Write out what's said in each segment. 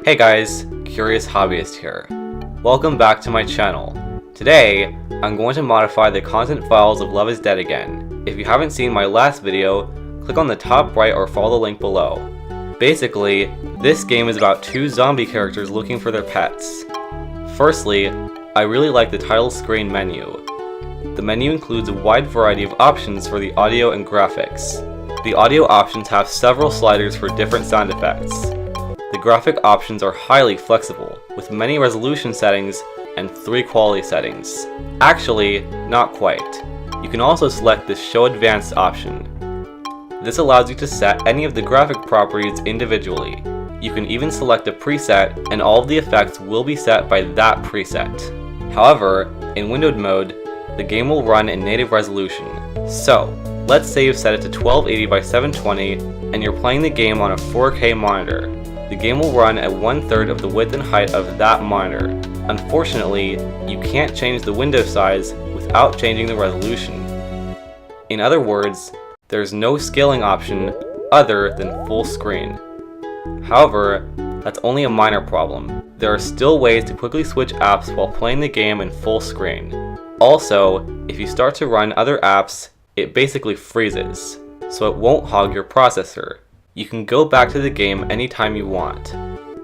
Hey guys, Curious Hobbyist here. Welcome back to my channel. Today, I'm going to modify the content files of Love is Dead again. If you haven't seen my last video, click on the top right or follow the link below. Basically, this game is about two zombie characters looking for their pets. Firstly, I really like the title screen menu. The menu includes a wide variety of options for the audio and graphics. The audio options have several sliders for different sound effects. The graphic options are highly flexible, with many resolution settings and 3 quality settings. Actually, not quite. You can also select the Show Advanced option. This allows you to set any of the graphic properties individually. You can even select a preset, and all of the effects will be set by that preset. However, in windowed mode, the game will run in native resolution. So, let's say you've set it to 1280 by 720 and you're playing the game on a 4K monitor. The game will run at 1/3 of the width and height of that monitor. Unfortunately, you can't change the window size without changing the resolution. In other words, there's no scaling option other than full screen. However, that's only a minor problem. There are still ways to quickly switch apps while playing the game in full screen. Also, if you start to run other apps, it basically freezes, so it won't hog your processor. You can go back to the game anytime you want.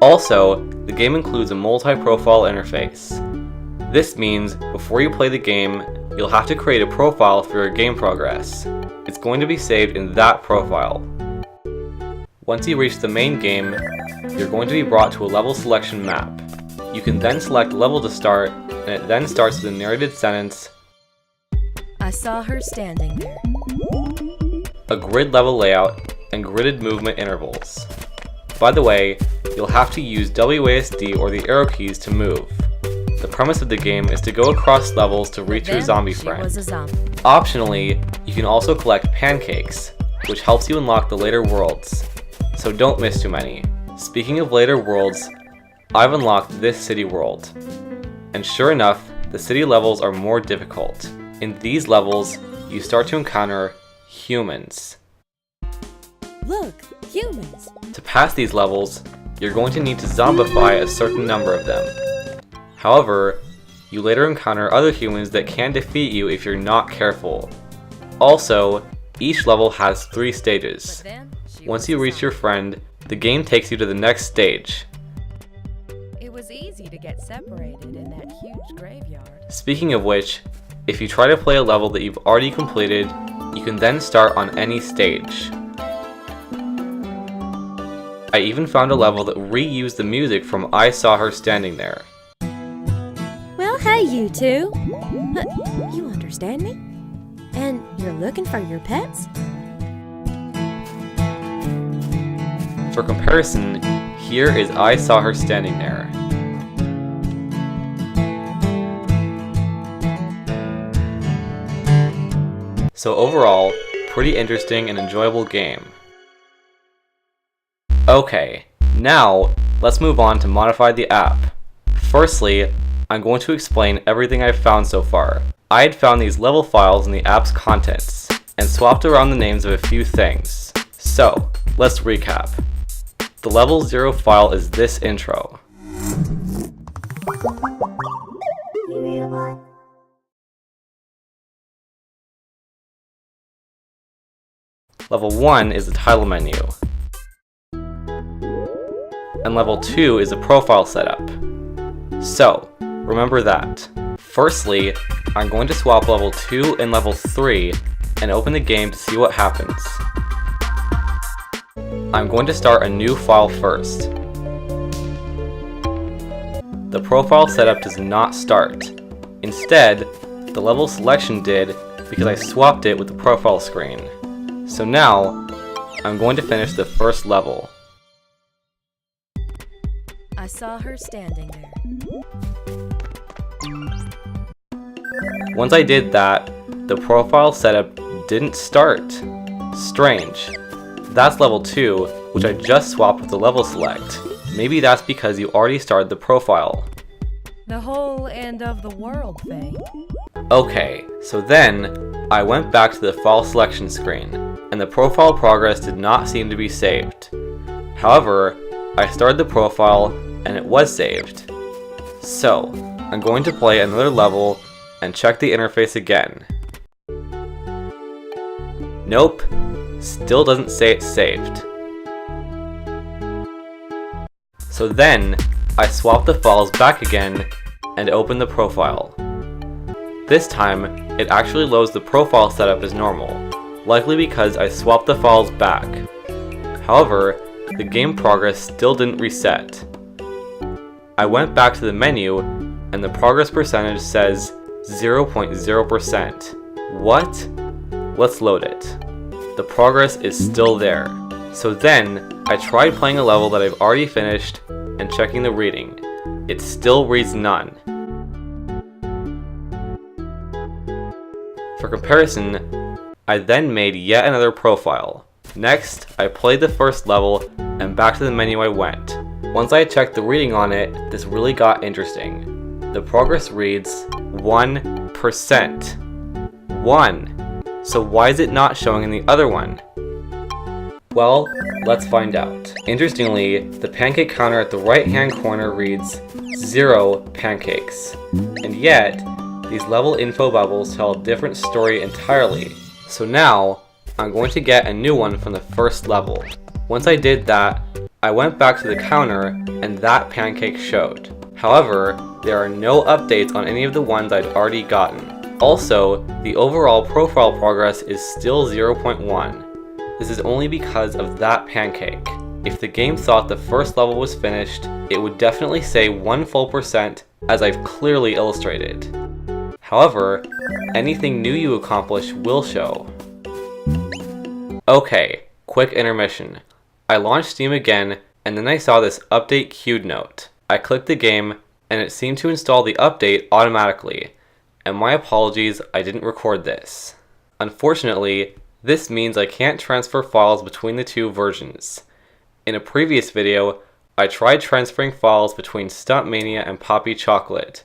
Also, the game includes a multi-profile interface. This means before you play the game, you'll have to create a profile for your game progress. It's going to be saved in that profile. Once you reach the main game, you're going to be brought to a level selection map. You can then select level to start, and it then starts with a narrated sentence, "I saw her standing there." A grid level layout, and gridded movement intervals. By the way, you'll have to use WASD or the arrow keys to move. The premise of the game is to go across levels to reach your zombie friend. Optionally, you can also collect pancakes, which helps you unlock the later worlds, so don't miss too many. Speaking of later worlds, I've unlocked this city world, and sure enough, the city levels are more difficult. In these levels, you start to encounter humans. Look, humans! To pass these levels, you're going to need to zombify a certain number of them. However, you later encounter other humans that can defeat you if you're not careful. Also, each level has 3 stages. Once you reach your friend, the game takes you to the next stage. It was easy to get separated in that huge graveyard. Speaking of which, if you try to play a level that you've already completed, you can then start on any stage. I even found a level that reused the music from I Saw Her Standing There. Well, hey you two! You understand me? And you're looking for your pets? For comparison, here is I Saw Her Standing There. So overall, pretty interesting and enjoyable game. Okay, now let's move on to modify the app. Firstly, I'm going to explain everything I've found so far. I had found these level files in the app's contents, and swapped around the names of a few things. So, let's recap. The level 0 file is this intro. Level 1 is the title menu. And level 2 is a profile setup. So, remember that. Firstly, I'm going to swap level 2 and level 3 and open the game to see what happens. I'm going to start a new file first. The profile setup does not start. Instead, the level selection did because I swapped it with the profile screen. So now, I'm going to finish the first level. I saw her standing there. Once I did that, the profile setup didn't start. Strange. That's level 2, which I just swapped with the level select. Maybe that's because you already started the profile. The whole end of the world thing. Okay, so then I went back to the file selection screen, and the profile progress did not seem to be saved. However, I started the profile and it was saved. So, I'm going to play another level and check the interface again. Nope, still doesn't say it's saved. So then, I swap the files back again and open the profile. This time, it actually loads the profile setup as normal, likely because I swapped the files back. However, the game progress still didn't reset. I went back to the menu and the progress percentage says 0.0%. What? Let's load it. The progress is still there. So then, I tried playing a level that I've already finished and checking the reading. It still reads none. For comparison, I then made yet another profile. Next, I played the first level and back to the menu I went. Once I checked the reading on it, this really got interesting. The progress reads 1%. 1. So why is it not showing in the other one? Well, let's find out. Interestingly, the pancake counter at the right hand corner reads 0 pancakes. And yet, these level info bubbles tell a different story entirely. So now, I'm going to get a new one from the first level. Once I did that, I went back to the counter and that pancake showed. However, there are no updates on any of the ones I'd already gotten. Also, the overall profile progress is still 0.1. This is only because of that pancake. If the game thought the first level was finished, it would definitely say 1 full percent, as I've clearly illustrated. However, anything new you accomplish will show. Okay, quick intermission. I launched Steam again, and then I saw this update queued note. I clicked the game, and it seemed to install the update automatically. And my apologies, I didn't record this. Unfortunately, this means I can't transfer files between the two versions. In a previous video, I tried transferring files between Stuntmania and Poppy Chocolate,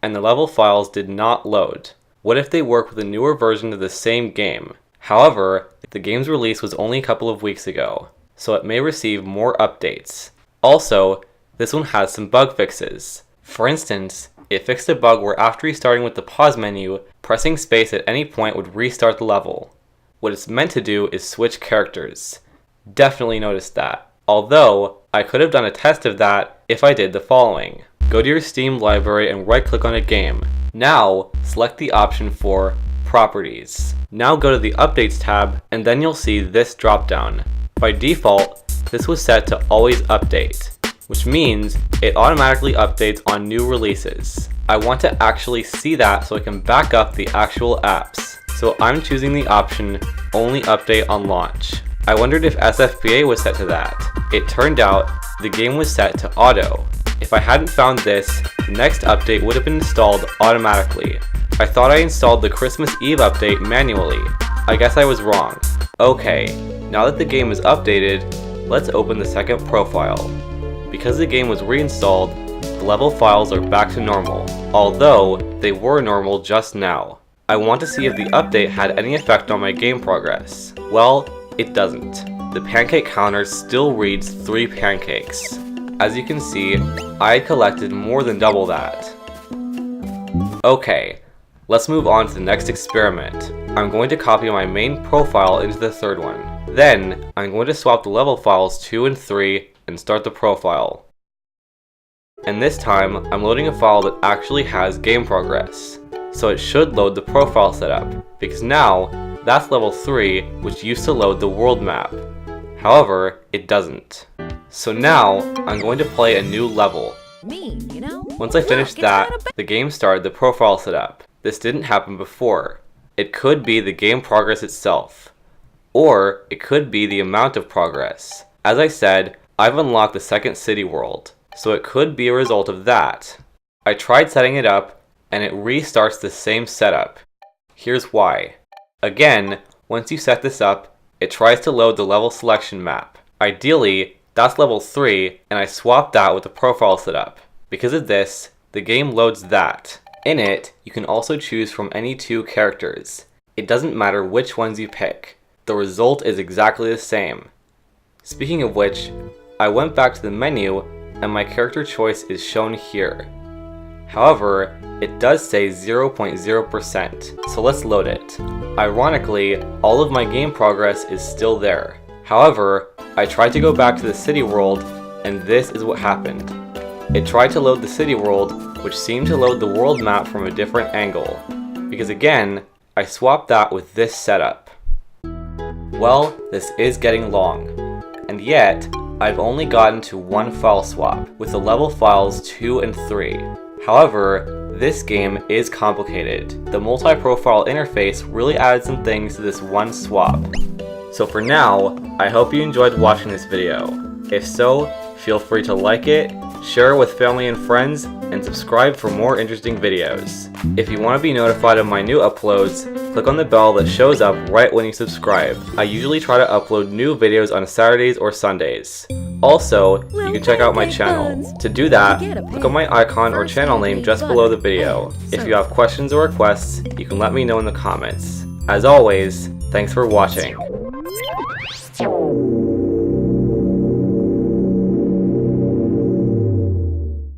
and the level files did not load. What if they work with a newer version of the same game? However, the game's release was only a couple of weeks ago, so it may receive more updates. Also, this one has some bug fixes. For instance, it fixed a bug where after restarting with the pause menu, pressing space at any point would restart the level. What it's meant to do is switch characters. Definitely noticed that. Although, I could have done a test of that if I did the following. Go to your Steam library and right-click on a game. Now, select the option for Properties. Now go to the Updates tab, and then you'll see this drop-down. By default, this was set to Always Update, which means it automatically updates on new releases. I want to actually see that so I can back up the actual apps. So I'm choosing the option Only Update on Launch. I wondered if SFBA was set to that. It turned out the game was set to Auto. If I hadn't found this, the next update would have been installed automatically. I thought I installed the Christmas Eve update manually. I guess I was wrong. Okay, now that the game is updated, let's open the second profile. Because the game was reinstalled, the level files are back to normal, although they were normal just now. I want to see if the update had any effect on my game progress. Well, it doesn't. The pancake counter still reads 3 pancakes. As you can see, I collected more than double that. Okay, let's move on to the next experiment. I'm going to copy my main profile into the third one. Then, I'm going to swap the level files 2 and 3 and start the profile. And this time, I'm loading a file that actually has game progress. So it should load the profile setup, because now, that's level 3, which used to load the world map. However, it doesn't. So now, I'm going to play a new level. Mean, you know? Once I finished that, the game started the profile setup. This didn't happen before. It could be the game progress itself. Or, it could be the amount of progress. As I said, I've unlocked the second city world, so it could be a result of that. I tried setting it up, and it restarts the same setup. Here's why. Again, once you set this up, it tries to load the level selection map. Ideally, that's level 3, and I swapped that with the profile setup. Because of this, the game loads that. In it, you can also choose from any 2 characters. It doesn't matter which ones you pick. The result is exactly the same. Speaking of which, I went back to the menu and my character choice is shown here. However, it does say 0.0%, so let's load it. Ironically, all of my game progress is still there. However, I tried to go back to the city world, and this is what happened. It tried to load the city world, which seemed to load the world map from a different angle, because again, I swapped that with this setup. Well, this is getting long, and yet, I've only gotten to one file swap, with the level files 2 and 3. However, this game is complicated. The multi-profile interface really added some things to this one swap. So for now, I hope you enjoyed watching this video. If so, feel free to like it, share it with family and friends, and subscribe for more interesting videos. If you want to be notified of my new uploads, click on the bell that shows up right when you subscribe. I usually try to upload new videos on Saturdays or Sundays. Also, you can check out my channel. To do that, click on my icon or channel name just below the video. If you have questions or requests, you can let me know in the comments. As always, thanks for watching.